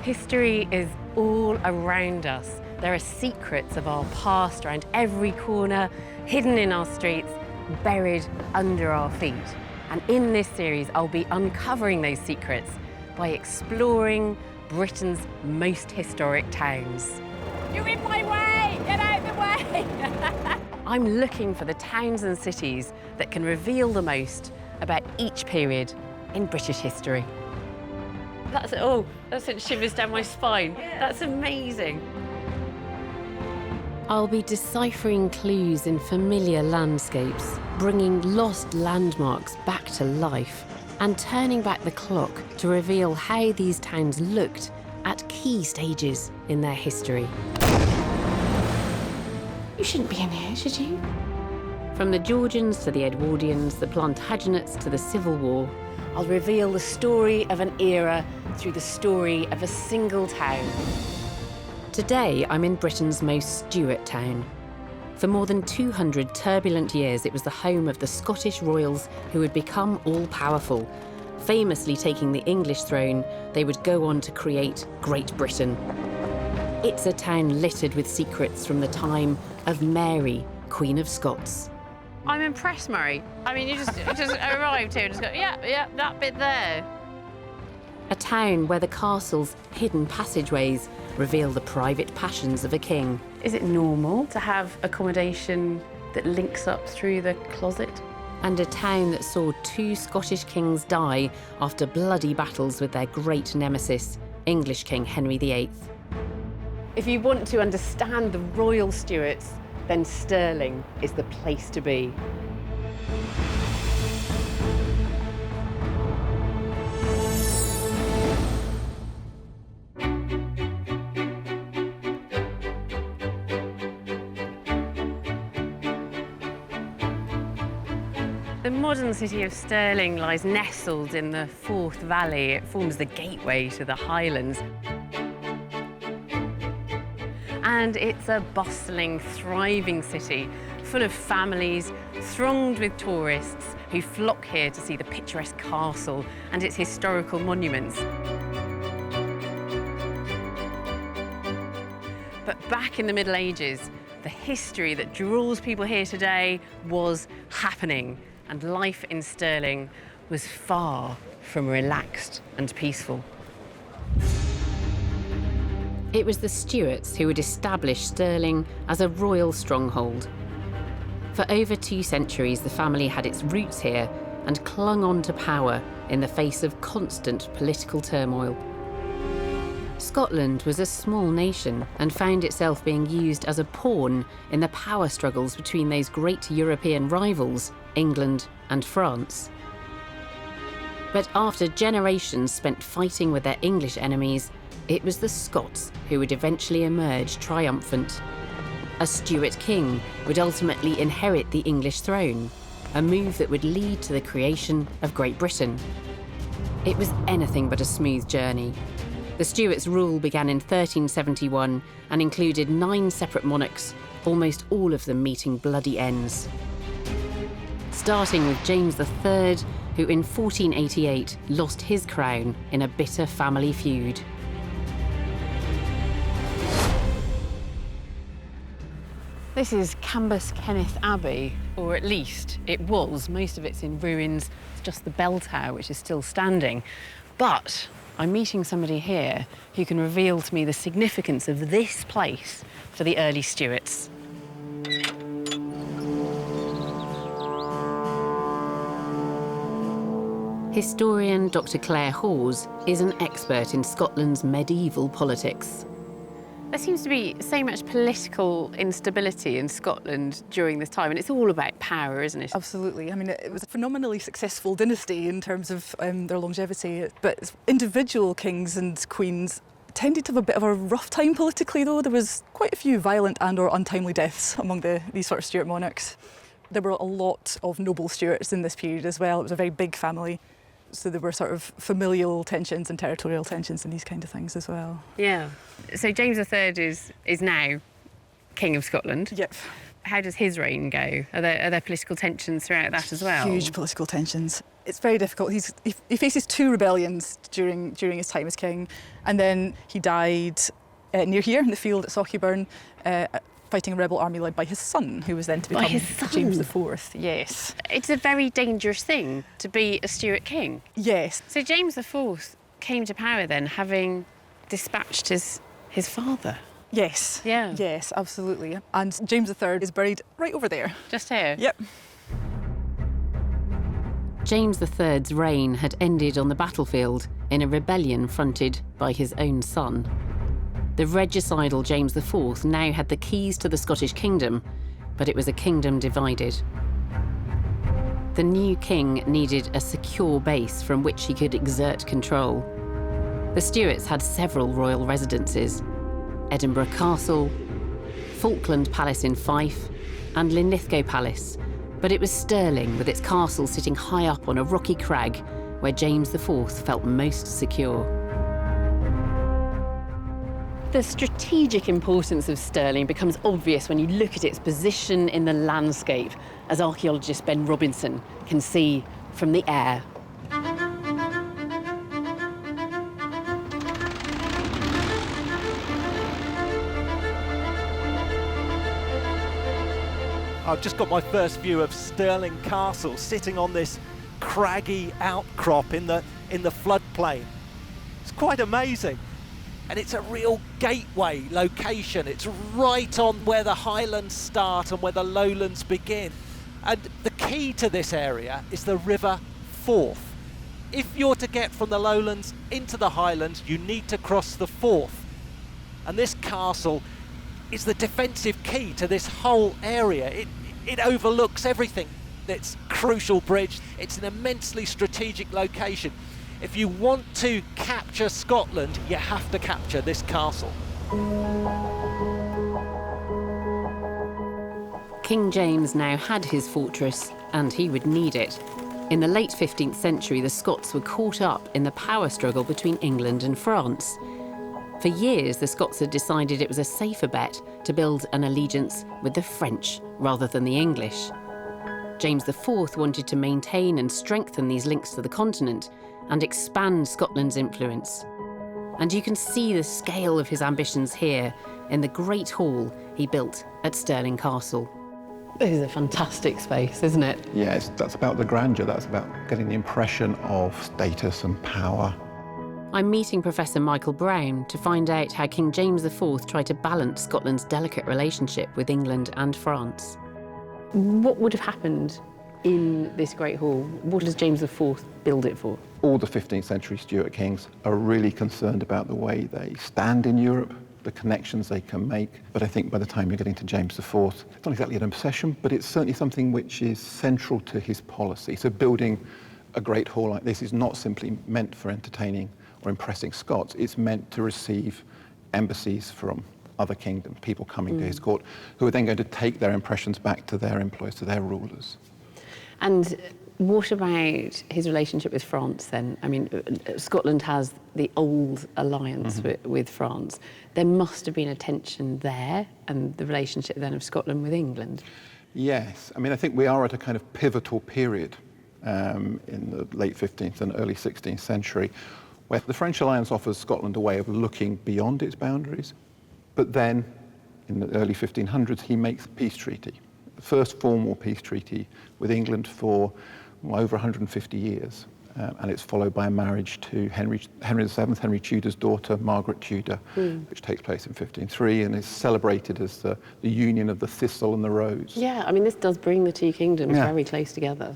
History is all around us. There are secrets of our past around every corner, hidden in our streets, buried under our feet. And in this series, I'll be uncovering those secrets by exploring Britain's most historic towns. You're in my way! Get out of the way! I'm looking for the towns and cities that can reveal the most about each period in British history. That sent shivers down my spine. Yeah. That's amazing. I'll be deciphering clues in familiar landscapes, bringing lost landmarks back to life, and turning back the clock to reveal how these towns looked at key stages in their history. You shouldn't be in here, should you? From the Georgians to the Edwardians, the Plantagenets to the Civil War, I'll reveal the story of an era through the story of a single town. Today, I'm in Britain's most Stuart town. For more than 200 turbulent years, it was the home of the Scottish royals who would become all-powerful. Famously taking the English throne, they would go on to create Great Britain. It's a town littered with secrets from the time of Mary, Queen of Scots. I'm impressed, Murray. I mean, you just arrived here and just go, yeah, that bit there. A town where the castle's hidden passageways reveal the private passions of a king. Is it normal to have accommodation that links up through the closet? And a town that saw 2 Scottish kings die after bloody battles with their great nemesis, English King Henry VIII. If you want to understand the royal Stuarts, then Stirling is the place to be. The modern city of Stirling lies nestled in the Forth Valley. It forms the gateway to the Highlands. And it's a bustling, thriving city, full of families, thronged with tourists who flock here to see the picturesque castle and its historical monuments. But back in the Middle Ages, the history that draws people here today was happening, and life in Stirling was far from relaxed and peaceful. It was the Stuarts who would establish Stirling as a royal stronghold. For over 2 centuries, the family had its roots here and clung on to power in the face of constant political turmoil. Scotland was a small nation and found itself being used as a pawn in the power struggles between those great European rivals, England and France. But after generations spent fighting with their English enemies, it was the Scots who would eventually emerge triumphant. A Stuart king would ultimately inherit the English throne, a move that would lead to the creation of Great Britain. It was anything but a smooth journey. The Stuarts' rule began in 1371 and included 9 separate monarchs, almost all of them meeting bloody ends. Starting with James III, who in 1488 lost his crown in a bitter family feud. This is Cambus Kenneth Abbey, or at least it was. Most of it's in ruins. It's just the bell tower which is still standing. But I'm meeting somebody here who can reveal to me the significance of this place for the early Stuarts. Historian Dr. Claire Hawes is an expert in Scotland's medieval politics. There seems to be so much political instability in Scotland during this time, and it's all about power, isn't it? Absolutely. I mean, it was a phenomenally successful dynasty in terms of their longevity, but individual kings and queens tended to have a bit of a rough time politically, though. There was quite a few violent and or untimely deaths among these sort of Stuart monarchs. There were a lot of noble Stuarts in this period as well. It was a very big family. So there were sort of familial tensions and territorial tensions and these kind of things as well. Yeah. So James III is now King of Scotland. Yep. how does his reign go? Are there political tensions throughout that as well? Huge political tensions. It's very difficult. He faces 2 rebellions during his time as king, and then he died near here in the field at Sauchieburn, fighting a rebel army led by his son, who was then to become James IV. Yes. It's a very dangerous thing to be a Stuart king. Yes. So James IV came to power then, having dispatched his father. Yes. Yeah. Yes, absolutely. And James III is buried right over there. Just here? Yep. James III's reign had ended on the battlefield in a rebellion fronted by his own son. The regicidal James IV now had the keys to the Scottish kingdom, but it was a kingdom divided. The new king needed a secure base from which he could exert control. The Stuarts had several royal residences: Edinburgh Castle, Falkland Palace in Fife, and Linlithgow Palace, but it was Stirling, with its castle sitting high up on a rocky crag, where James IV felt most secure. The strategic importance of Stirling becomes obvious when you look at its position in the landscape, as archaeologist Ben Robinson can see from the air. I've just got my first view of Stirling Castle, sitting on this craggy outcrop in the floodplain. It's quite amazing. And it's a real gateway location. It's right on where the highlands start and where the lowlands begin. And the key to this area is the River Forth. If you're to get from the lowlands into the highlands, you need to cross the Forth. And this castle is the defensive key to this whole area. It overlooks everything. It's a crucial bridge. It's an immensely strategic location. If you want to capture Scotland, you have to capture this castle. King James now had his fortress, and he would need it. In the late 15th century, the Scots were caught up in the power struggle between England and France. For years, the Scots had decided it was a safer bet to build an allegiance with the French rather than the English. James IV wanted to maintain and strengthen these links to the continent and expand Scotland's influence. And you can see the scale of his ambitions here in the great hall he built at Stirling Castle. This is a fantastic space, isn't it? Yeah, that's about the grandeur. That's about getting the impression of status and power. I'm meeting Professor Michael Brown to find out how King James IV tried to balance Scotland's delicate relationship with England and France. What would have happened in this great hall? What does James IV build it for? All the 15th century Stuart kings are really concerned about the way they stand in Europe, the connections they can make. But I think by the time you're getting to James IV, it's not exactly an obsession, but it's certainly something which is central to his policy. So building a great hall like this is not simply meant for entertaining or impressing Scots. It's meant to receive embassies from other kingdoms, people coming to his court, who are then going to take their impressions back to their employers, to their rulers. And what about his relationship with France then? I mean, Scotland has the old alliance with France. There must have been a tension there, and the relationship then of Scotland with England. Yes, I mean, I think we are at a kind of pivotal period in the late 15th and early 16th century, where the French alliance offers Scotland a way of looking beyond its boundaries. But then, in the early 1500s, he makes a peace treaty, the first formal peace treaty with England for over 150 years. And it's followed by a marriage to Henry VII, Henry Tudor's daughter, Margaret Tudor, which takes place in 1503 and is celebrated as the union of the thistle and the rose. Yeah, I mean, this does bring the two kingdoms very close together.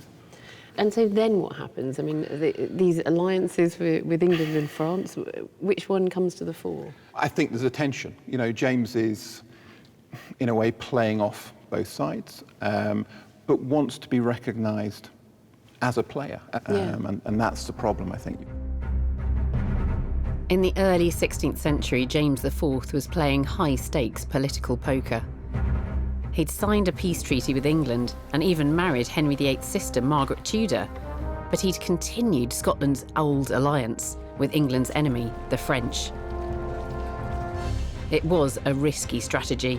And so then what happens? I mean, these alliances with England and France, which one comes to the fore? I think there's a tension. You know, James is, in a way, playing off both sides, but wants to be recognised as a player. And that's the problem, I think. In the early 16th century, James IV was playing high-stakes political poker. He'd signed a peace treaty with England and even married Henry VIII's sister, Margaret Tudor, but he'd continued Scotland's old alliance with England's enemy, the French. It was a risky strategy.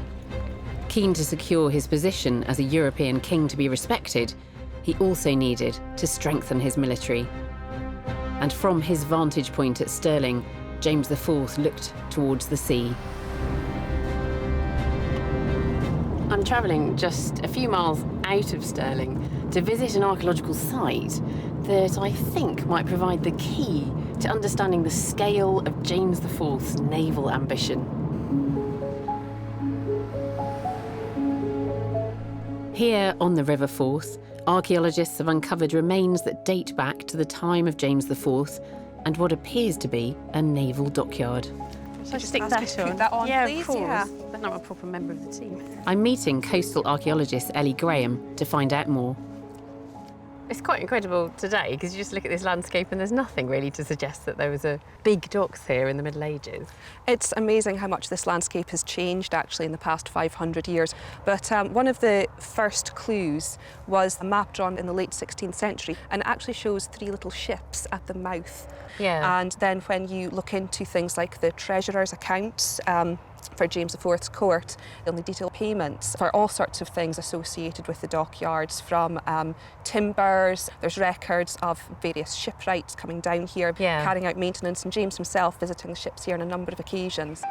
Keen to secure his position as a European king to be respected, he also needed to strengthen his military. And from his vantage point at Stirling, James IV looked towards the sea. I'm travelling just a few miles out of Stirling to visit an archaeological site that I think might provide the key to understanding the scale of James IV's naval ambition. Here on the River Forth, archaeologists have uncovered remains that date back to the time of James IV and what appears to be a naval dockyard. Shall I stick that on, yeah, please? of course. Yeah. Then I'm a proper member of the team. I'm meeting coastal archaeologist Ellie Graham to find out more. It's quite incredible today because you just look at this landscape and there's nothing really to suggest that there was a big docks here in the Middle Ages. It's amazing how much this landscape has changed actually in the past 500 years. But one of the first clues was a map drawn in the late 16th century and it actually shows 3 little ships at the mouth. Yeah. And then when you look into things like the treasurer's accounts, for James IV's court, they'll need detailed payments for all sorts of things associated with the dockyards, from timbers. There's records of various shipwrights coming down here, carrying out maintenance, and James himself visiting the ships here on a number of occasions.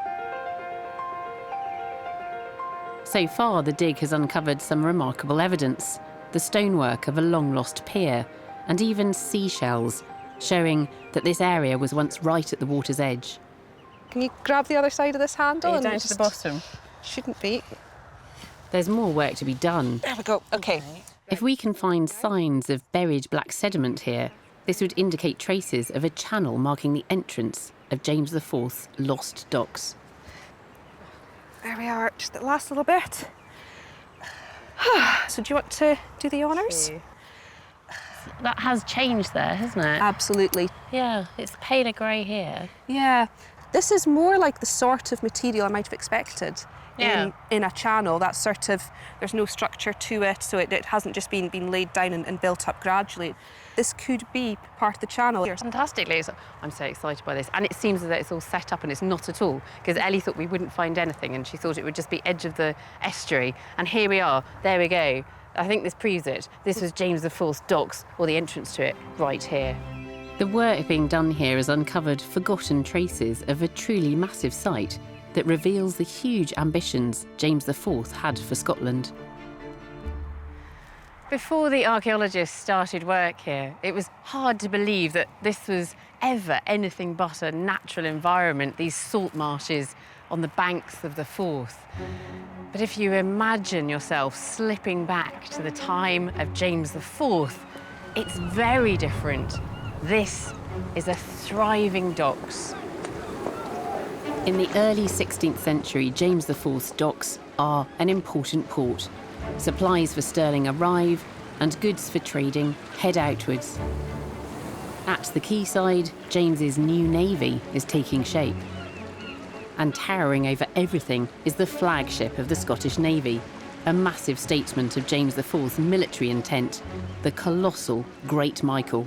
So far, the dig has uncovered some remarkable evidence. The stonework of a long-lost pier, and even seashells, showing that this area was once right at the water's edge. Can you grab the other side of this handle? Down to the bottom. Shouldn't be. There's more work to be done. There we go. Okay. If we can find signs of buried black sediment here, this would indicate traces of a channel marking the entrance of James IV's lost docks. There we are. Just the last little bit. So do you want to do the honours? That has changed there, hasn't it? Absolutely. Yeah, it's paler grey here. Yeah. This is more like the sort of material I might have expected in a channel. That sort of, there's no structure to it, so it hasn't just been laid down and built up gradually. This could be part of the channel. Fantastically. I'm so excited by this. And it seems as though it's all set up, and it's not at all, because Ellie thought we wouldn't find anything and she thought it would just be edge of the estuary. And here we are, there we go. I think this proves it. This was James IV's docks, or the entrance to it, right here. The work being done here has uncovered forgotten traces of a truly massive site that reveals the huge ambitions James IV had for Scotland. Before the archaeologists started work here, it was hard to believe that this was ever anything but a natural environment, these salt marshes on the banks of the Forth. But if you imagine yourself slipping back to the time of James IV, it's very different. This is a thriving docks. In the early 16th century, James IV's docks are an important port. Supplies for Stirling arrive, and goods for trading head outwards. At the quayside, James's new navy is taking shape. And towering over everything is the flagship of the Scottish Navy, a massive statement of James IV's military intent, the colossal Great Michael.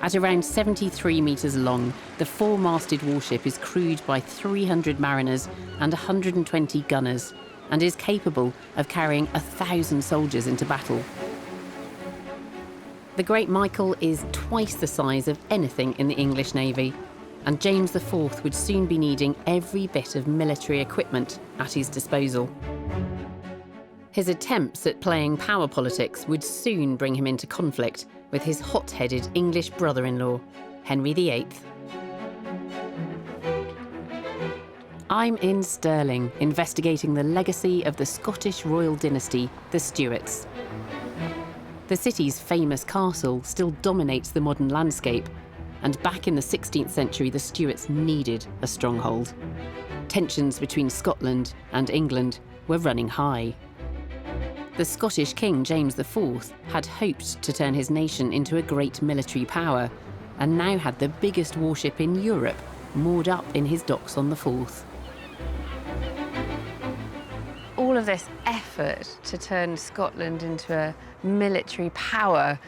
At around 73 metres long, the 4-masted warship is crewed by 300 mariners and 120 gunners, and is capable of carrying 1,000 soldiers into battle. The Great Michael is twice the size of anything in the English Navy, and James IV would soon be needing every bit of military equipment at his disposal. His attempts at playing power politics would soon bring him into conflict with his hot-headed English brother-in-law, Henry VIII. I'm in Stirling, investigating the legacy of the Scottish royal dynasty, the Stuarts. The city's famous castle still dominates the modern landscape, and back in the 16th century, the Stuarts needed a stronghold. Tensions between Scotland and England were running high. The Scottish King James IV had hoped to turn his nation into a great military power, and now had the biggest warship in Europe moored up in his docks on the Forth. All of this effort to turn Scotland into a military power,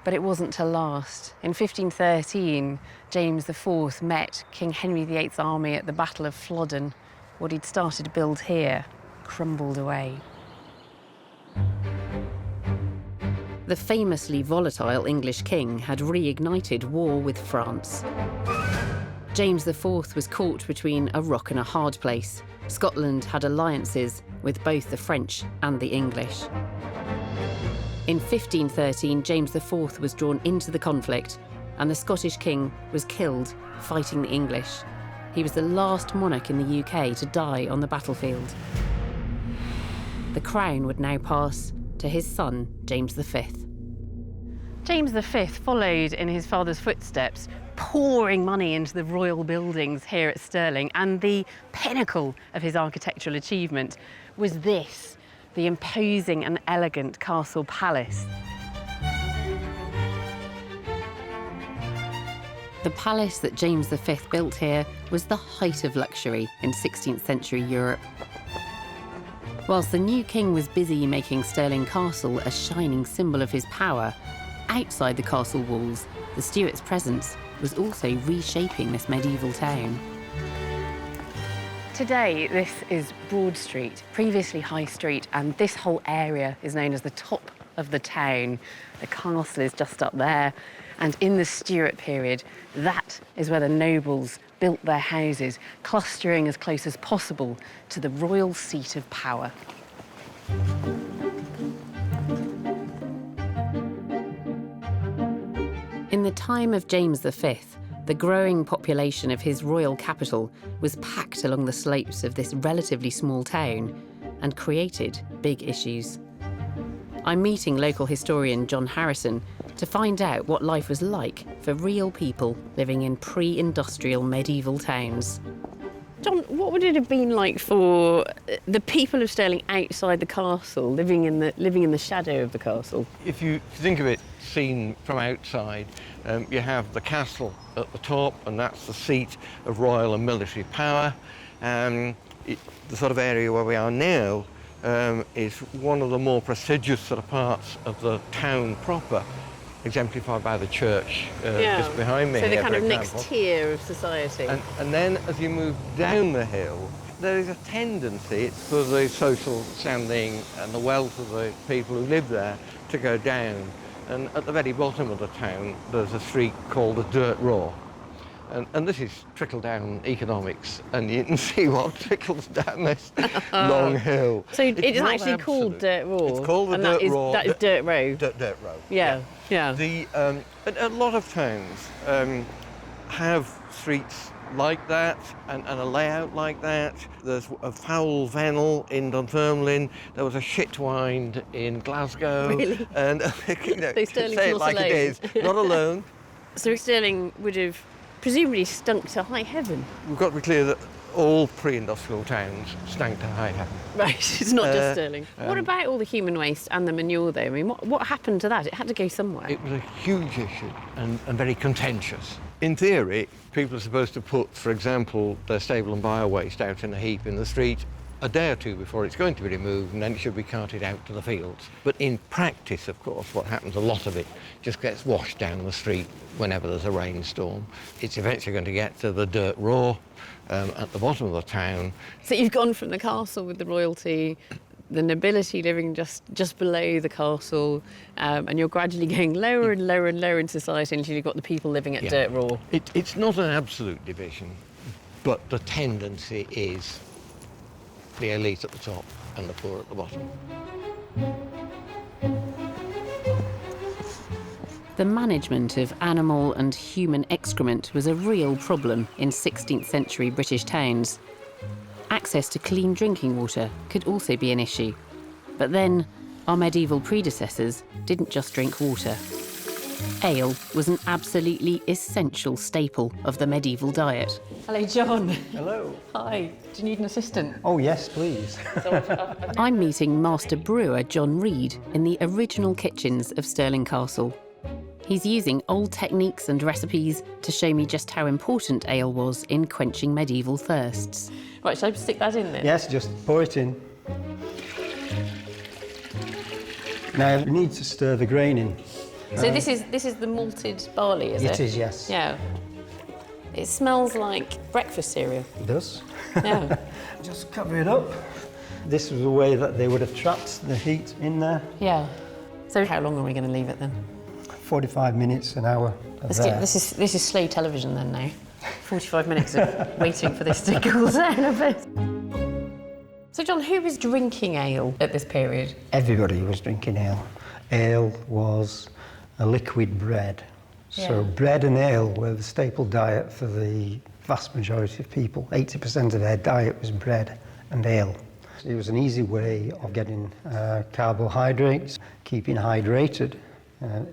but it wasn't to last. In 1513, James IV met King Henry VIII's army at the Battle of Flodden. What he'd started to build here crumbled away. The famously volatile English king had reignited war with France. James IV was caught between a rock and a hard place. Scotland had alliances with both the French and the English. In 1513, James IV was drawn into the conflict, and the Scottish king was killed fighting the English. He was the last monarch in the UK to die on the battlefield. The crown would now pass to his son, James V. James V followed in his father's footsteps, pouring money into the royal buildings here at Stirling, and the pinnacle of his architectural achievement was this, the imposing and elegant castle palace. The palace that James V built here was the height of luxury in 16th century Europe. Whilst the new king was busy making Stirling Castle a shining symbol of his power, outside the castle walls, the Stewarts' presence was also reshaping this medieval town. Today, this is Broad Street, previously High Street, and this whole area is known as the top of the town. The castle is just up there, and in the Stuart period, that is where the nobles built their houses, clustering as close as possible to the royal seat of power. In the time of James V, the growing population of his royal capital was packed along the slopes of this relatively small town and created big issues. I'm meeting local historian John Harrison to find out what life was like for real people living in pre-industrial medieval towns. John, what would it have been like for the people of Stirling outside the castle, living in the shadow of the castle? If you think of it seen from outside, you have the castle at the top, and that's the seat of royal and military power. The sort of area where we are now is one of the more prestigious sort of parts of the town proper, exemplified by the church just behind me. So the here, kind of example. next tier of society. And then as you move down the hill, there is a tendency for the social standing and the wealth of the people who live there to go down. And at the very bottom of the town, there's a street called the Dirt Row. And this is trickle-down economics, and you can see what trickles down this long hill. So it's actually called Dirt Row? It's called the Dirt Row. That is Dirt Row? Dirt Row. Yeah. But a lot of towns have streets like that and a layout like that. There's a Foul Vennel in Dunfermline. There was a Shitwind in Glasgow. Really? And So Stirling's say it not like alone. it is, not alone. So Stirling would have presumably stunk to high heaven. We've got to be clear that all pre-industrial towns stank to high heaven. Right, it's not just Stirling. What about all the human waste and the manure, though? I mean, what happened to that? It had to go somewhere. It was a huge issue and very contentious. In theory, people are supposed to put, for example, their stable and bio waste out in a heap in the street a day or two before it's going to be removed, and then it should be carted out to the fields. But in practice, of course, what happens, a lot of it just gets washed down the street whenever there's a rainstorm. It's eventually going to get to the Dirt Row at the bottom of the town. So you've gone from the castle with the royalty, the nobility living just below the castle, and you're gradually going lower and lower and lower in society until you've got the people living at Dirt Row. It's not an absolute division, but the tendency is the elite at the top and the poor at the bottom. The management of animal and human excrement was a real problem in 16th century British towns. Access to clean drinking water could also be an issue. But then, our medieval predecessors didn't just drink water. Ale was an absolutely essential staple of the medieval diet. Hello, John. Hello. Hi. Do you need an assistant? Oh, yes, please. I'm meeting master brewer John Reed in the original kitchens of Stirling Castle. He's using old techniques and recipes to show me just how important ale was in quenching medieval thirsts. Right, shall I stick that in then? Yes, just pour it in. Now, you need to stir the grain in. So this is the malted barley, is it? It is, yes. Yeah. It smells like breakfast cereal. It does. Yeah. Just cover it up. This was a way that they would have trapped the heat in there. Yeah. So how long are we going to leave it then? 45 minutes, an hour. This is slow television then now. 45 minutes of waiting for this to cool down a bit. So John, who was drinking ale at this period? Everybody was drinking ale. Ale was a liquid bread. So bread and ale were the staple diet for the vast majority of people. 80% of their diet was bread and ale. It was an easy way of getting carbohydrates, keeping hydrated,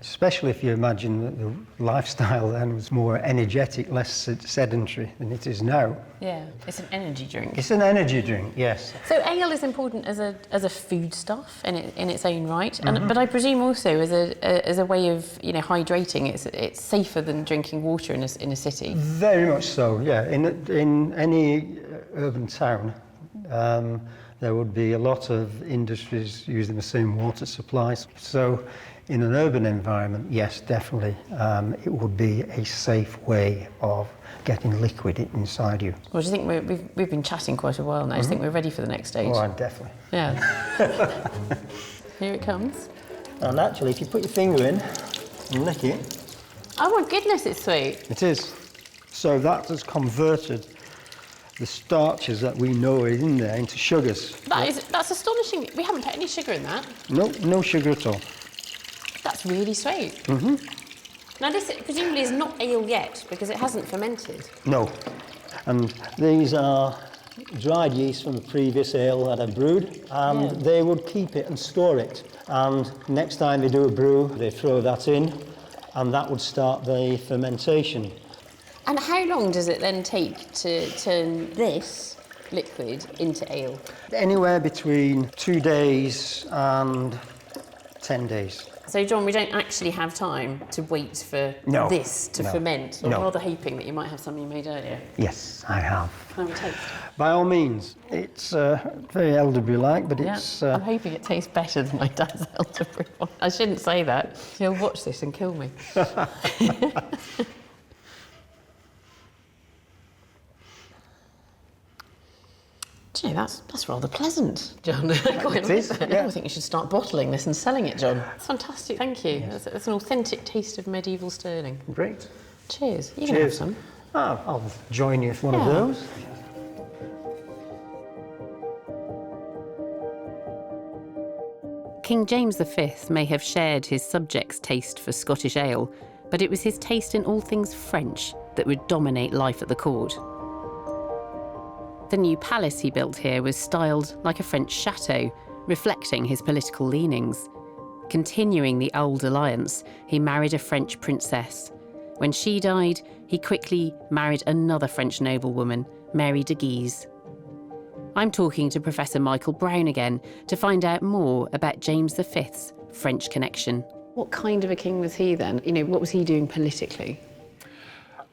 especially if you imagine that the lifestyle then was more energetic, less sedentary than it is now. Yeah, it's an energy drink. It's an energy drink, yes. So ale is important as a foodstuff in its own right, but I presume also as a way of hydrating. It's safer than drinking water in a city. Very much so, yeah. In any urban town, there would be a lot of industries using the same water supplies. So in an urban environment, yes, definitely, it would be a safe way of getting liquid inside you. Well, do you think we've been chatting quite a while now? Do you think we're ready for the next stage? Oh, definitely. Yeah. Here it comes. And actually, if you put your finger in and lick it... Oh my goodness, it's sweet. It is. So that has converted the starches that we know are in there into sugars. That's astonishing. We haven't put any sugar in that. No sugar at all. That's really sweet. Now this presumably is not ale yet because it hasn't fermented. No. And these are dried yeast from the previous ale that I brewed, and they would keep it and store it. And next time they do a brew, they throw that in, and that would start the fermentation. And how long does it then take to turn this liquid into ale? Anywhere between 2 days and 10 days. So, John, we don't actually have time to wait for this to ferment. I'm rather hoping that you might have something you made earlier. Yes, I have. Can I have a taste? By all means. It's very elderberry-like, but it's... I'm hoping it tastes better than my dad's elderberry one. I shouldn't say that. He'll watch this and kill me. Do you know, that's rather pleasant, John. It is, yeah. I think you should start bottling this and selling it, John. It's fantastic, thank you. Yes. It's an authentic taste of medieval Stirling. Great. Cheers. You can have some. Oh, I'll join you with one of those. King James V may have shared his subjects' taste for Scottish ale, but it was his taste in all things French that would dominate life at the court. The new palace he built here was styled like a French chateau, reflecting his political leanings. Continuing the old alliance, he married a French princess. When she died, he quickly married another French noblewoman, Mary de Guise. I'm talking to Professor Michael Brown again to find out more about James V's French connection. What kind of a king was he then? What was he doing politically?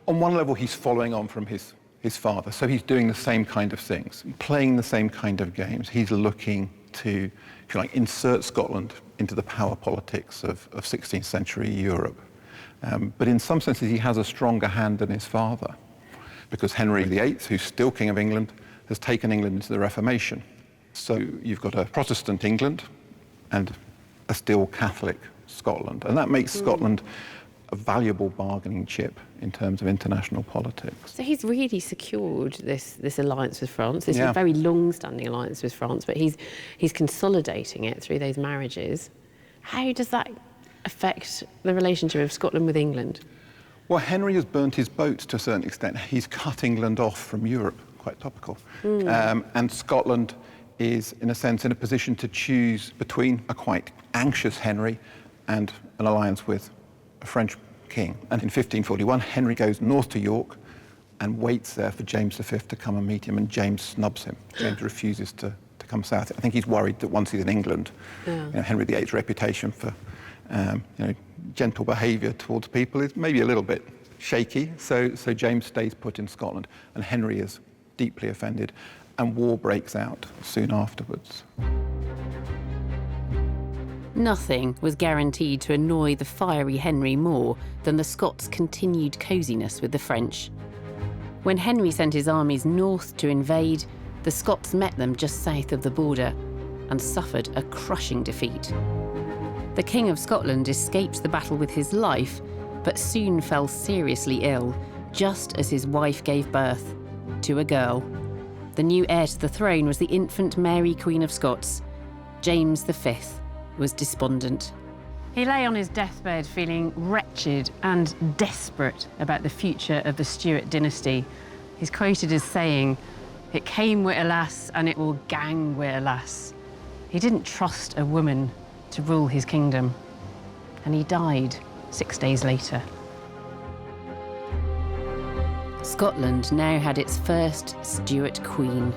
On one level, he's following on from his father, so he's doing the same kind of things, playing the same kind of games. He's looking to, if you like, insert Scotland into the power politics of 16th century Europe. But in some senses, he has a stronger hand than his father, because Henry VIII, who's still King of England, has taken England into the Reformation. So you've got a Protestant England and a still Catholic Scotland, and that makes Scotland a valuable bargaining chip in terms of international politics. So he's really secured this alliance with France, this very long-standing alliance with France, but he's consolidating it through those marriages. How does that affect the relationship of Scotland with England? Well, Henry has burnt his boats to a certain extent. He's cut England off from Europe, quite topical. And Scotland is, in a sense, in a position to choose between a quite anxious Henry and an alliance with a French king. And in 1541, Henry goes north to York and waits there for James V to come and meet him, and James snubs him. James refuses to come south. I think he's worried that once he's in England, Henry VIII's reputation for gentle behaviour towards people is maybe a little bit shaky. So James stays put in Scotland, and Henry is deeply offended, and war breaks out soon afterwards. Nothing was guaranteed to annoy the fiery Henry more than the Scots' continued coziness with the French. When Henry sent his armies north to invade, the Scots met them just south of the border and suffered a crushing defeat. The King of Scotland escaped the battle with his life, but soon fell seriously ill, just as his wife gave birth to a girl. The new heir to the throne was the infant Mary, Queen of Scots. James V was despondent. He lay on his deathbed feeling wretched and desperate about the future of the Stuart dynasty. He's quoted as saying, "It came wi' a lass and it will gang wi' a lass." He didn't trust a woman to rule his kingdom, and he died 6 days later. Scotland now had its first Stuart queen.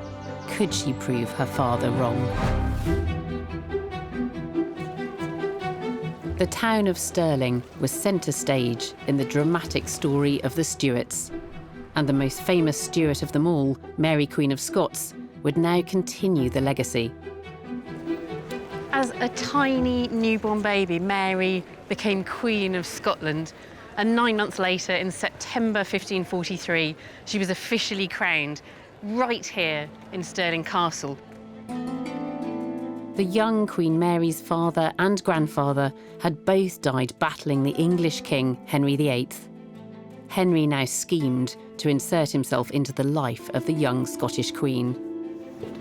Could she prove her father wrong? The town of Stirling was centre stage in the dramatic story of the Stewarts, and the most famous Stuart of them all, Mary, Queen of Scots, would now continue the legacy. As a tiny newborn baby, Mary became Queen of Scotland, and 9 months later, in September 1543, she was officially crowned right here in Stirling Castle. The young Queen Mary's father and grandfather had both died battling the English king, Henry VIII. Henry now schemed to insert himself into the life of the young Scottish queen.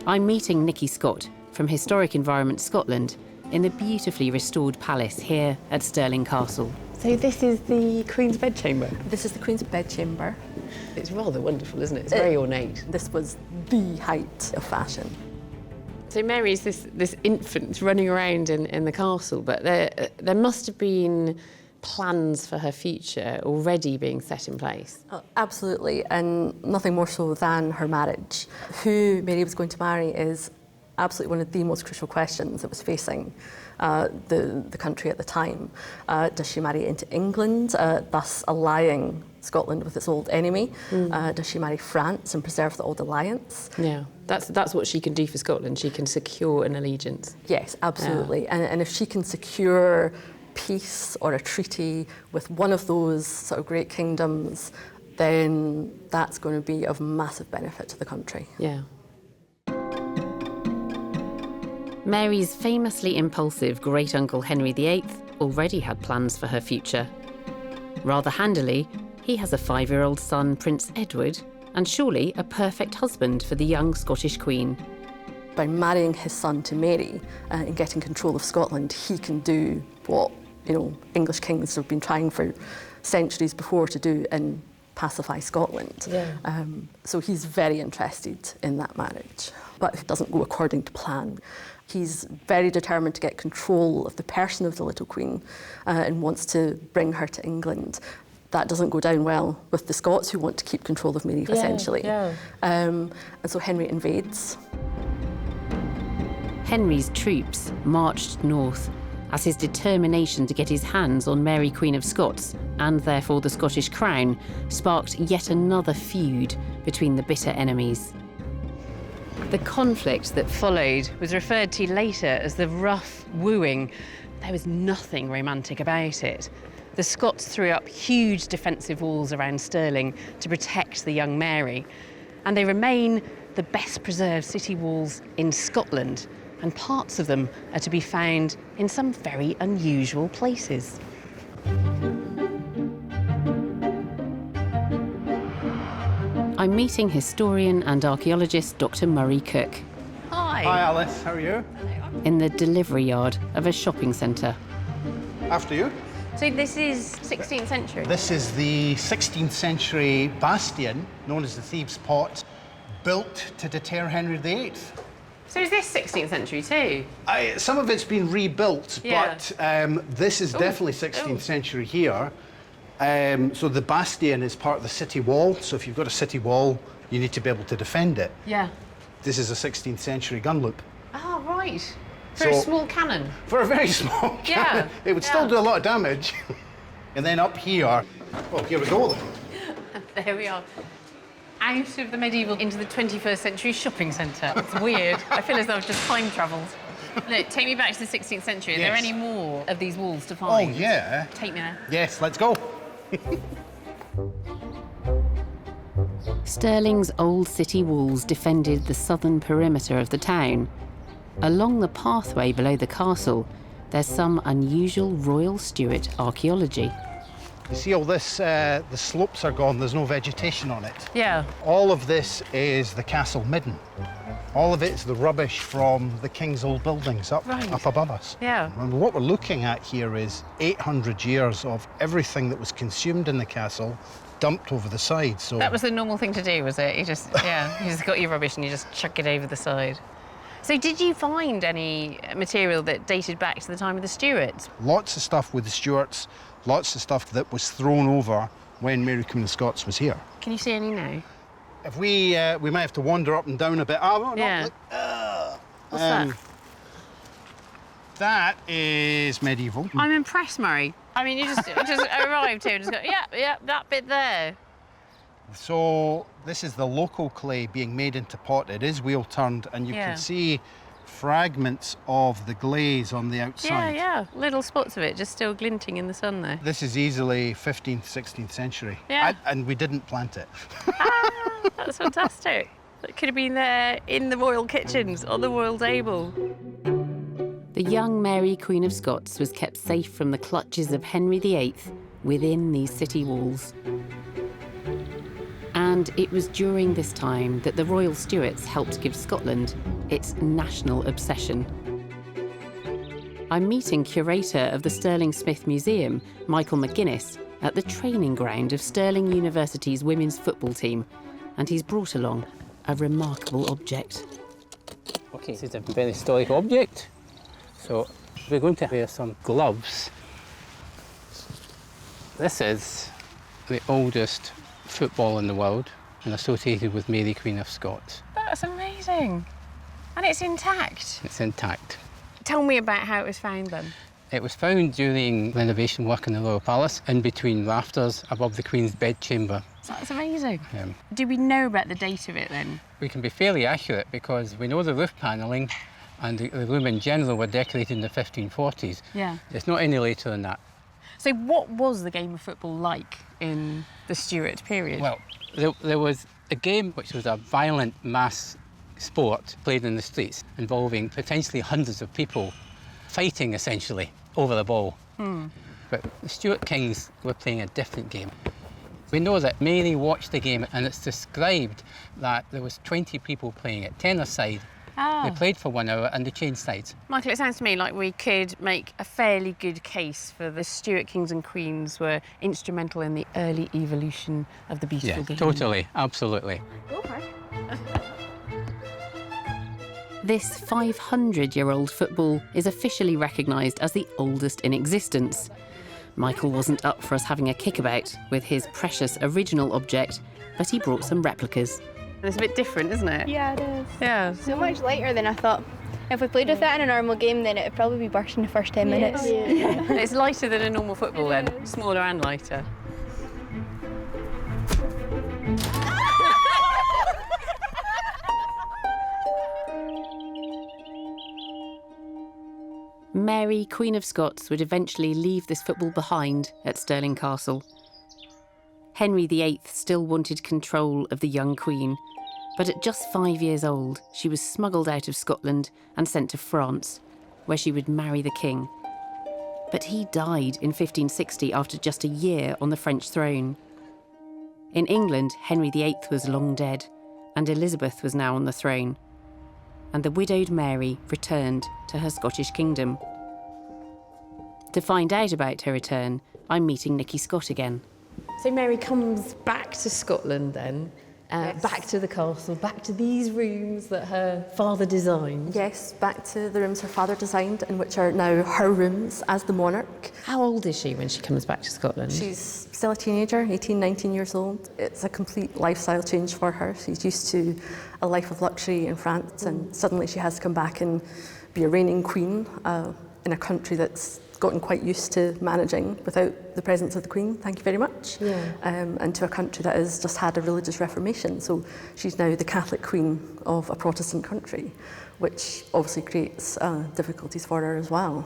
I'm meeting Nikki Scott from Historic Environment Scotland in the beautifully restored palace here at Stirling Castle. So this is the Queen's bedchamber? This is the Queen's bedchamber. It's rather wonderful, isn't it? It's very ornate. This was the height of fashion. So Mary's this infant running around in the castle, but there must have been plans for her future already being set in place. Oh, absolutely, and nothing more so than her marriage. Who Mary was going to marry is absolutely one of the most crucial questions that was facing the country at the time. Does she marry into England, thus allying Scotland with its old enemy? Does she marry France and preserve the old alliance? Yeah, that's what she can do for Scotland. She can secure an allegiance. Yes, absolutely. Yeah. And if she can secure peace or a treaty with one of those sort of great kingdoms, then that's going to be of massive benefit to the country. Yeah. Mary's famously impulsive great-uncle Henry VIII already had plans for her future. Rather handily, he has a 5-year-old son, Prince Edward, and surely a perfect husband for the young Scottish Queen. By marrying his son to Mary and getting control of Scotland, he can do what, English kings have been trying for centuries before to do and pacify Scotland. Yeah. So he's very interested in that marriage, but it doesn't go according to plan. He's very determined to get control of the person of the little queen and wants to bring her to England. That doesn't go down well with the Scots, who want to keep control of Mary, essentially. Yeah. And so Henry invades. Henry's troops marched north as his determination to get his hands on Mary, Queen of Scots, and therefore the Scottish crown, sparked yet another feud between the bitter enemies. The conflict that followed was referred to later as the rough wooing. There was nothing romantic about it. The Scots threw up huge defensive walls around Stirling to protect the young Mary, and they remain the best preserved city walls in Scotland, and parts of them are to be found in some very unusual places. I'm meeting historian and archaeologist Dr. Murray Cook. Hi. Hi Alice, how are you? In the delivery yard of a shopping centre. After you. So this is 16th century? This is the 16th century bastion, known as the Thieves' Pot, built to deter Henry VIII. So is this 16th century too? Some of it's been rebuilt, Yeah. but this is definitely 16th century here. So the bastion is part of the city wall, so if you've got a city wall, you need to be able to defend it. Yeah. This is a 16th century gun loop. Oh, right. For a So- small cannon. For a very small Yeah, cannon, it would still yeah. do a lot of damage. And then up here, well, here we go then. There we are. Out of the medieval into the 21st century shopping centre. It's weird. I feel as though I've just time travelled. Look, take me back to the 16th century. Are there Yes. any more of these walls to Oh, find? yeah. Take me there. Yes, let's go. Stirling's old city walls defended the southern perimeter of the town. Along the pathway below the castle, there's some unusual Royal Stuart archaeology. You see all this, the slopes are gone, there's no vegetation on it. Yeah. All of this is the castle midden. All of it's the rubbish from the king's old buildings up above us. Yeah. And what we're looking at here is 800 years of everything that was consumed in the castle dumped over the side. So That was the normal thing to do, was it? You just, yeah, you just got your rubbish and you just chuck it over the side. So did you find any material that dated back to the time of the Stuarts? lots of stuff with the Stuarts, lots of stuff that was thrown over when Mary Queen of Scots was here. Can you see any now? If we may have to wander up and down a bit. Oh, no, Yeah. look. What's that? That is medieval. I'm impressed, Murray. I mean, you just arrived here and just go, yeah, that bit there. So this is the local clay being made into pot. It is wheel turned, and you Yeah. can see fragments of the glaze on the outside. Yeah, little spots of it just still glinting in the sun there. This is easily 15th, 16th century. Yeah. And we didn't plant it. That's fantastic. It could have been there in the royal kitchens, on the royal table. The young Mary, Queen of Scots, was kept safe from the clutches of Henry VIII within these city walls. And it was during this time that the Royal Stuarts helped give Scotland its national obsession. I'm meeting curator of the Stirling Smith Museum, Michael McGuinness, at the training ground of Stirling University's women's football team, and he's brought along a remarkable object. Okay, this is a very historic object. So we're going to wear some gloves. This is the oldest football in the world and associated with Mary, Queen of Scots. That's amazing. And it's intact. It's intact. Tell me about how it was found then. It was found during renovation work in the Royal Palace, in between rafters above the Queen's bedchamber. That's amazing. Do we know about the date of it then? We can be fairly accurate because we know the roof panelling and the room in general were decorated in the 1540s. Yeah. It's not any later than that. So what was the game of football like in the Stuart period? Well, there was a game which was a violent mass sport played in the streets involving potentially hundreds of people fighting essentially over the ball. But the Stuart kings were playing a different game. We know that Mary watched the game and it's described that there was 20 people playing it, 10 a side. They played for 1 hour and they changed sides. Michael, it sounds to me like we could make a fairly good case for the Stuart kings and queens were instrumental in the early evolution of the beautiful game. Totally, absolutely. Go for it. This 500-year-old football is officially recognised as the oldest in existence. Michael wasn't up for us having a kickabout with his precious original object, but he brought some replicas. It's a bit different, isn't it? Yeah, it is. Yeah. So much lighter than I thought. If we played with it in a normal game, then it'd probably be burst in the first 10 minutes. Yeah. It's lighter than a normal football then, smaller and lighter. Mary, Queen of Scots, would eventually leave this football behind at Stirling Castle. Henry VIII still wanted control of the young queen, but at just 5 years old, she was smuggled out of Scotland and sent to France, where she would marry the king. But he died in 1560 after just a year on the French throne. In England, Henry VIII was long dead, and Elizabeth was now on the throne. And the widowed Mary returned to her Scottish kingdom. To find out about her return, I'm meeting Nikki Scott again. So Mary comes back to Scotland then, back to the castle, back to these rooms that her father designed. Yes, back to the rooms her father designed and which are now her rooms as the monarch. How old is she when she comes back to Scotland? She's still a teenager, 18, 19 years old. It's a complete lifestyle change for her. She's used to a life of luxury in France and suddenly she has to come back and be a reigning queen in a country that's gotten quite used to managing without the presence of the Queen, thank you very much, and to a country that has just had a religious reformation. So she's now the Catholic Queen of a Protestant country, which obviously creates difficulties for her as well.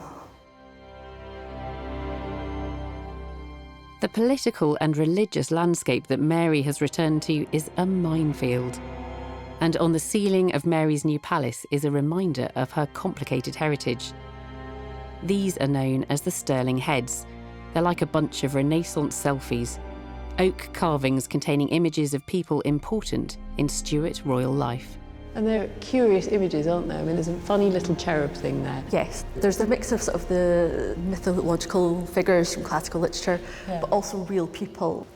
The political and religious landscape that Mary has returned to is a minefield. And on the ceiling of Mary's new palace is a reminder of her complicated heritage. These are known as the Stirling Heads. They're like a bunch of Renaissance selfies, oak carvings containing images of people important in Stuart royal life. And they're curious images, aren't they? I mean, there's a funny little cherub thing there. Yes, there's a mix of sort of the mythological figures from classical literature, but also real people.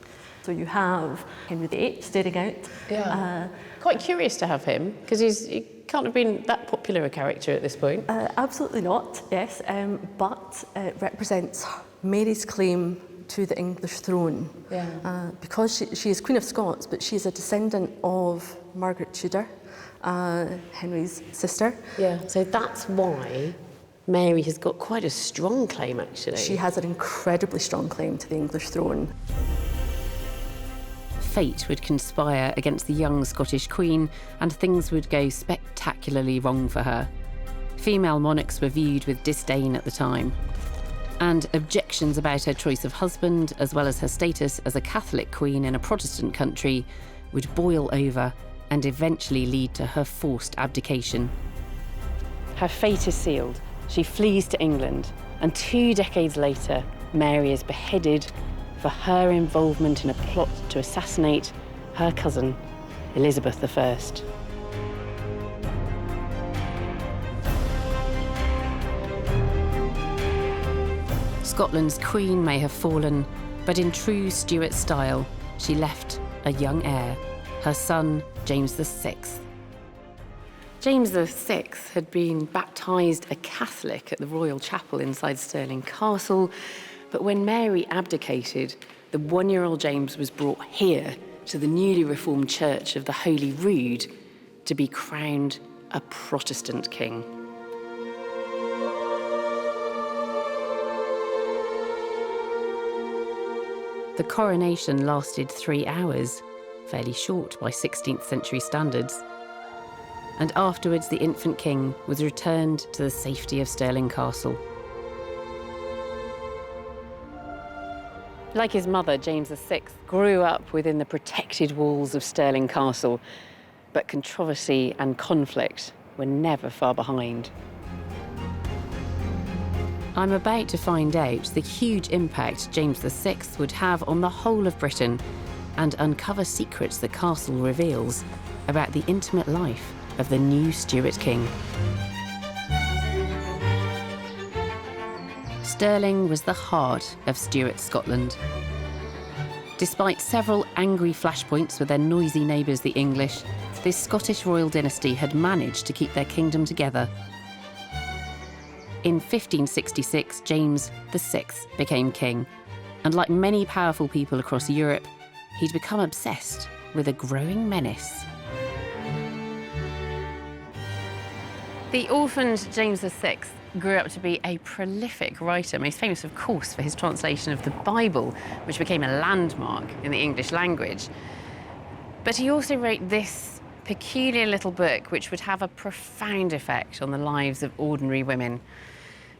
So you have Henry VIII staring out. Yeah. Quite curious to have him, because he can't have been that popular a character at this point. Absolutely not, yes, but it represents Mary's claim to the English throne. Yeah. Because she is Queen of Scots, but she's a descendant of Margaret Tudor, Henry's sister. Yeah, so that's why Mary has got quite a strong claim, actually. She has an incredibly strong claim to the English throne. Fate would conspire against the young Scottish Queen, and things would go spectacularly wrong for her. Female monarchs were viewed with disdain at the time, and objections about her choice of husband, as well as her status as a Catholic queen in a Protestant country, would boil over and eventually lead to her forced abdication. Her fate is sealed. She flees to England, and 2 decades later, Mary is beheaded for her involvement in a plot to assassinate her cousin, Elizabeth I. Scotland's queen may have fallen, but in true Stuart style, she left a young heir, her son, James VI. James VI had been baptised a Catholic at the Royal Chapel inside Stirling Castle, but when Mary abdicated, the 1-year-old James was brought here to the newly reformed Church of the Holy Rood to be crowned a Protestant king. The coronation lasted 3 hours, fairly short by 16th century standards. And afterwards, the infant king was returned to the safety of Stirling Castle. Like his mother, James VI grew up within the protected walls of Stirling Castle, but controversy and conflict were never far behind. I'm about to find out the huge impact James VI would have on the whole of Britain and uncover secrets the castle reveals about the intimate life of the new Stuart king. Stirling was the heart of Stuart Scotland. Despite several angry flashpoints with their noisy neighbours, the English, this Scottish royal dynasty had managed to keep their kingdom together. In 1566, James VI became king, and like many powerful people across Europe, he'd become obsessed with a growing menace. The orphaned James VI grew up to be a prolific writer, most famous, of course, for his translation of the Bible, which became a landmark in the English language. But he also wrote this peculiar little book, which would have a profound effect on the lives of ordinary women.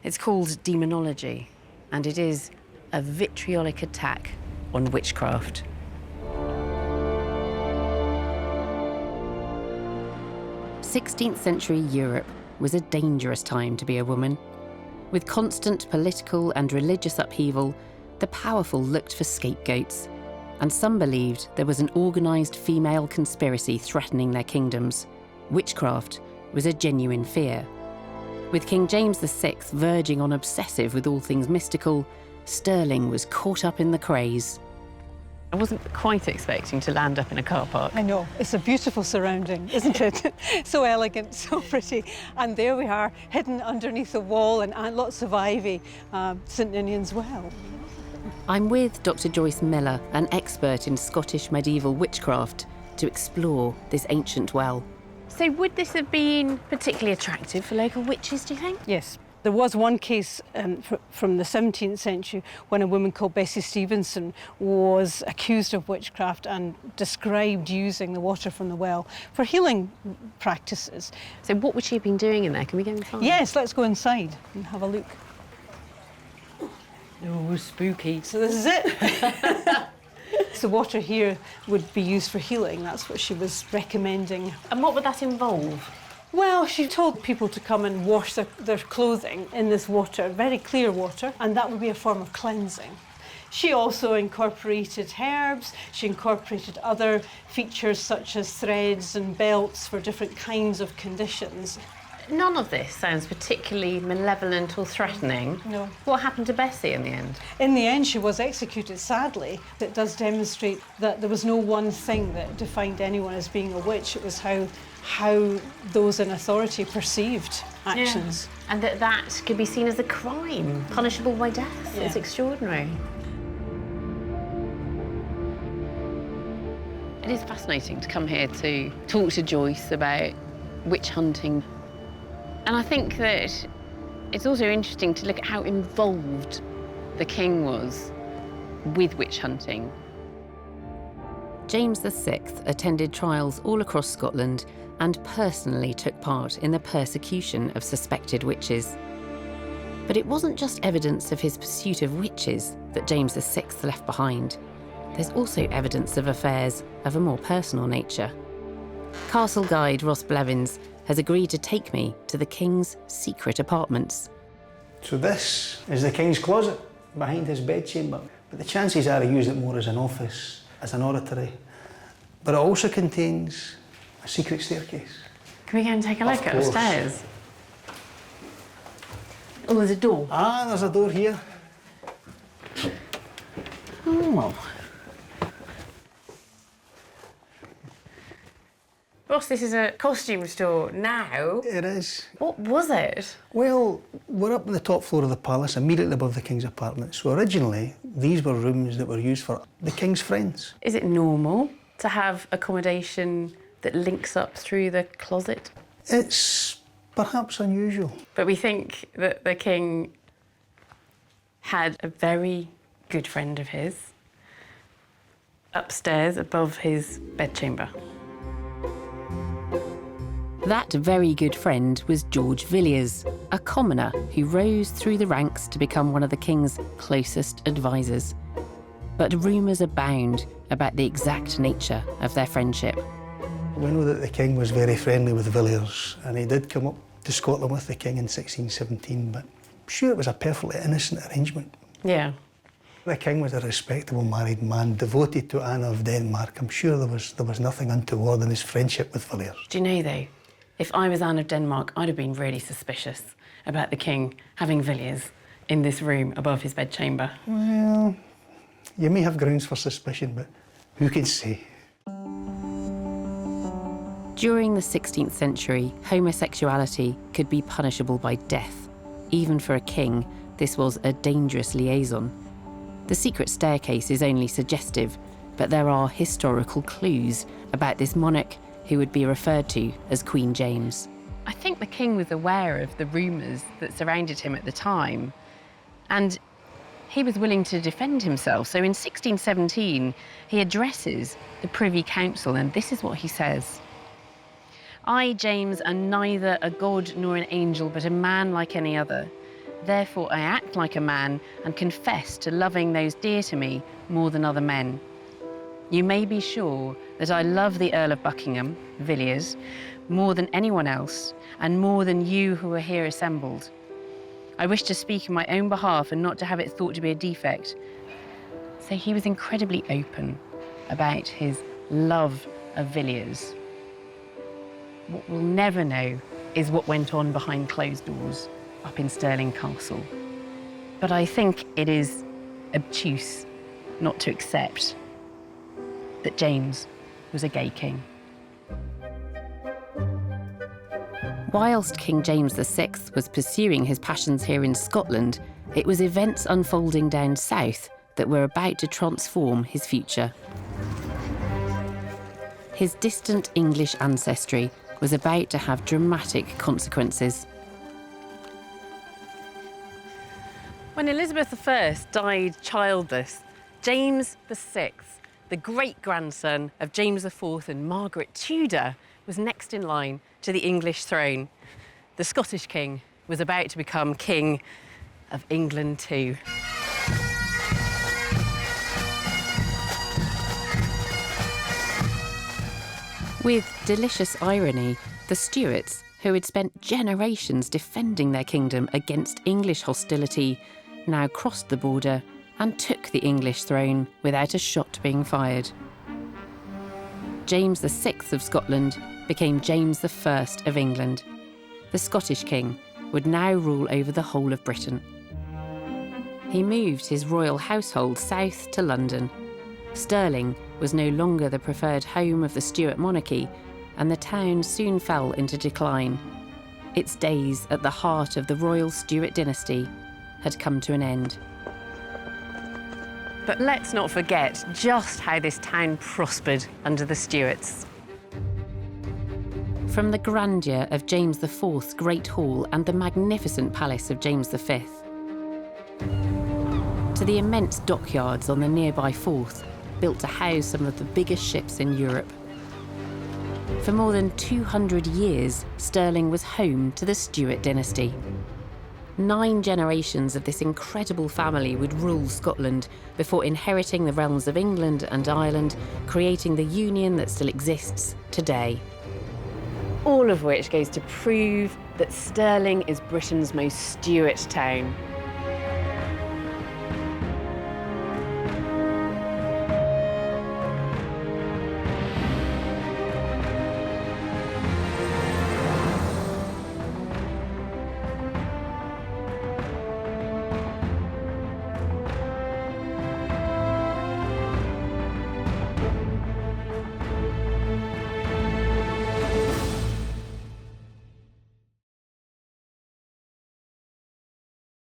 It's called Demonology, and it is a vitriolic attack on witchcraft. Sixteenth century Europe was a dangerous time to be a woman. With constant political and religious upheaval, the powerful looked for scapegoats, and some believed there was an organised female conspiracy threatening their kingdoms. Witchcraft was a genuine fear. With King James VI verging on obsessive with all things mystical, Stirling was caught up in the craze. I wasn't quite expecting to land up in a car park. I know, it's a beautiful surrounding, isn't it? So elegant, so pretty. And there we are, hidden underneath a wall and lots of ivy, St Ninian's Well. I'm with Dr. Joyce Miller, an expert in Scottish medieval witchcraft, to explore this ancient well. So would this have been particularly attractive for local witches, do you think? Yes. There was one case from the 17th century when a woman called Bessie Stevenson was accused of witchcraft and described using the water from the well for healing practices. So what would she have been doing in there? Can we go inside? Yes, let's go inside and have a look. Oh, spooky. So this is it. So water here would be used for healing. That's what she was recommending. And what would that involve? Well, she told people to come and wash their clothing in this water, very clear water, and that would be a form of cleansing. She also incorporated herbs. She incorporated other features such as threads and belts for different kinds of conditions. None of this sounds particularly malevolent or threatening. No. What happened to Bessie in the end? In the end, she was executed, sadly. It does demonstrate that there was no one thing that defined anyone as being a witch. It was how those in authority perceived actions. Yeah. And that could be seen as a crime, punishable by death. Yeah. It's extraordinary. It is fascinating to come here to talk to Joyce about witch hunting. And I think that it's also interesting to look at how involved the king was with witch hunting. James VI attended trials all across Scotland and personally took part in the persecution of suspected witches. But it wasn't just evidence of his pursuit of witches that James VI left behind. There's also evidence of affairs of a more personal nature. Castle guide Ross Blevins has agreed to take me to the king's secret apartments. So this is the king's closet behind his bedchamber. But the chances are he used it more as an office, as an oratory. But it also contains a secret staircase. Can we go and take a look upstairs? Oh, there's a door. Ah, there's a door here. Oh. Ross, this is a costume store now. It is. What was it? Well, we're up on the top floor of the palace, immediately above the king's apartment. So originally, these were rooms that were used for the king's friends. Is it normal to have accommodation that links up through the closet? It's perhaps unusual. But we think that the king had a very good friend of his upstairs above his bedchamber. That very good friend was George Villiers, a commoner who rose through the ranks to become one of the king's closest advisors. But rumours abound about the exact nature of their friendship. We know that the king was very friendly with Villiers, and he did come up to Scotland with the king in 1617, but I'm sure it was a perfectly innocent arrangement. Yeah. The king was a respectable married man, devoted to Anna of Denmark. I'm sure there was nothing untoward in his friendship with Villiers. Do you know, though, if I was Anne of Denmark, I'd have been really suspicious about the king having Villiers in this room above his bedchamber. Well, you may have grounds for suspicion, but who can say? During the 16th century, homosexuality could be punishable by death. Even for a king, this was a dangerous liaison. The secret staircase is only suggestive, but there are historical clues about this monarch who would be referred to as Queen James. I think the king was aware of the rumours that surrounded him at the time, and he was willing to defend himself. So in 1617, he addresses the Privy Council, and this is what he says. I, James, am neither a god nor an angel, but a man like any other. Therefore, I act like a man and confess to loving those dear to me more than other men. You may be sure that I love the Earl of Buckingham, Villiers, more than anyone else, and more than you who are here assembled. I wish to speak in my own behalf and not to have it thought to be a defect. So he was incredibly open about his love of Villiers. What we'll never know is what went on behind closed doors up in Stirling Castle. But I think it is obtuse not to accept that James was a gay king. Whilst King James VI was pursuing his passions here in Scotland, it was events unfolding down south that were about to transform his future. His distant English ancestry was about to have dramatic consequences. When Elizabeth I died childless, James VI, the great-grandson of James IV and Margaret Tudor, was next in line to the English throne. The Scottish king was about to become king of England too. With delicious irony, the Stuarts, who had spent generations defending their kingdom against English hostility, now crossed the border and took the English throne without a shot being fired. James VI of Scotland became James I of England. The Scottish king would now rule over the whole of Britain. He moved his royal household south to London. Stirling was no longer the preferred home of the Stuart monarchy, and the town soon fell into decline. Its days at the heart of the royal Stuart dynasty had come to an end. But let's not forget just how this town prospered under the Stuarts. From the grandeur of James IV's Great Hall and the magnificent palace of James V, to the immense dockyards on the nearby Forth, built to house some of the biggest ships in Europe. For more than 200 years, Stirling was home to the Stuart dynasty. 9 generations of this incredible family would rule Scotland before inheriting the realms of England and Ireland, creating the union that still exists today. All of which goes to prove that Stirling is Britain's most Stuart town.